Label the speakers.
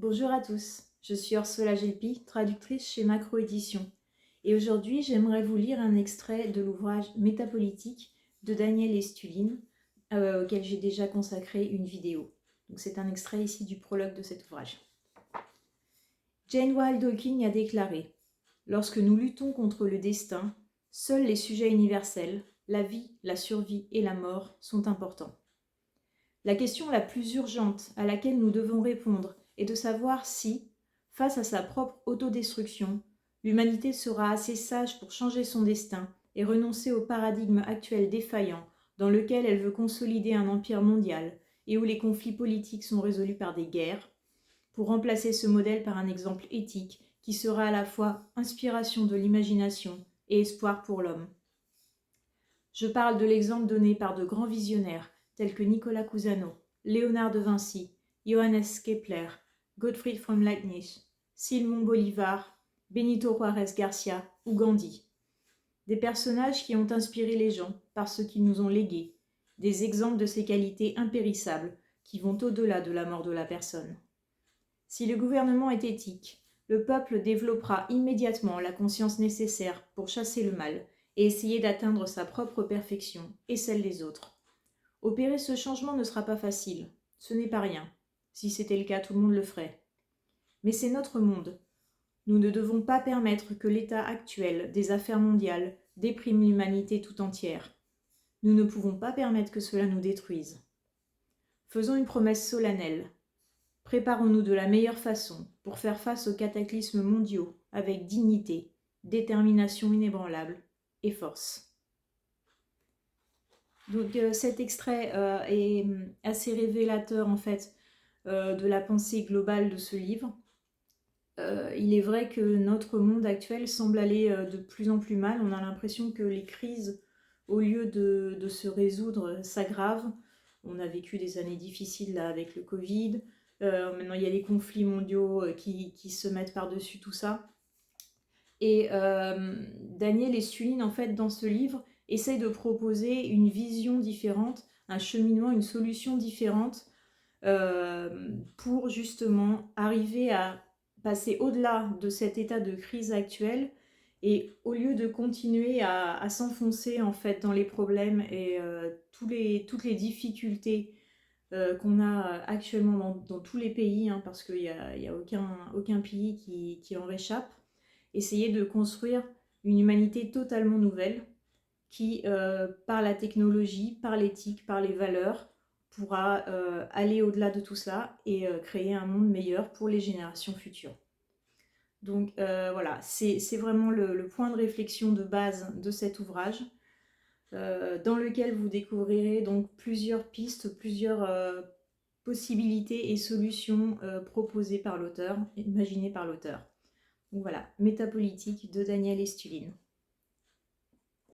Speaker 1: Bonjour à tous, je suis Orsola Gelpi, traductrice chez Macro Éditions. Et aujourd'hui, j'aimerais vous lire un extrait de l'ouvrage Métapolitique de Daniel Estulin, auquel j'ai déjà consacré une vidéo. Donc c'est un extrait ici du prologue de cet ouvrage. Jane Wilde Hawking a déclaré « Lorsque nous luttons contre le destin, seuls les sujets universels, la vie, la survie et la mort, sont importants. La question la plus urgente à laquelle nous devons répondre est de savoir si, face à sa propre autodestruction, l'humanité sera assez sage pour changer son destin et renoncer au paradigme actuel défaillant dans lequel elle veut consolider un empire mondial et où les conflits politiques sont résolus par des guerres, pour remplacer ce modèle par un exemple éthique qui sera à la fois inspiration de l'imagination et espoir pour l'homme. Je parle de l'exemple donné par de grands visionnaires tels que Nicolas Cousineau, Léonard de Vinci, Johannes Kepler, Gottfried von Leibniz, Simón Bolívar, Benito Juárez Garcia ou Gandhi. Des personnages qui ont inspiré les gens par ce qu'ils nous ont légué, des exemples de ces qualités impérissables qui vont au-delà de la mort de la personne. Si le gouvernement est éthique, le peuple développera immédiatement la conscience nécessaire pour chasser le mal et essayer d'atteindre sa propre perfection et celle des autres. Opérer ce changement ne sera pas facile, ce n'est pas rien. Si c'était le cas, tout le monde le ferait. Mais c'est notre monde. Nous ne devons pas permettre que l'état actuel des affaires mondiales déprime l'humanité tout entière. Nous ne pouvons pas permettre que cela nous détruise. Faisons une promesse solennelle. Préparons-nous de la meilleure façon pour faire face aux cataclysmes mondiaux avec dignité, détermination inébranlable et force. Donc cet extrait est assez révélateur en fait de la pensée globale de ce livre. Il est vrai que notre monde actuel semble aller de plus en plus mal. On a l'impression que les crises, au lieu de se résoudre, s'aggravent. On a vécu des années difficiles là, avec le Covid. Maintenant, il y a les conflits mondiaux qui se mettent par-dessus tout ça. Et Daniel Estulin, en fait, dans ce livre, essaye de proposer une vision différente, un cheminement, une solution différente pour justement arriver à passer au-delà de cet état de crise actuel et au lieu de continuer à s'enfoncer en fait dans les problèmes et toutes les difficultés qu'on a actuellement dans tous les pays, hein, parce qu'il n'y a aucun pays qui en réchappe, essayer de construire une humanité totalement nouvelle qui, par la technologie, par l'éthique, par les valeurs, pourra aller au-delà de tout cela et créer un monde meilleur pour les générations futures. Donc voilà, c'est vraiment le point de réflexion de base de cet ouvrage, dans lequel vous découvrirez donc plusieurs pistes, plusieurs possibilités et solutions proposées par l'auteur, imaginées par l'auteur. Donc voilà, Métapolitique de Daniel Estulin.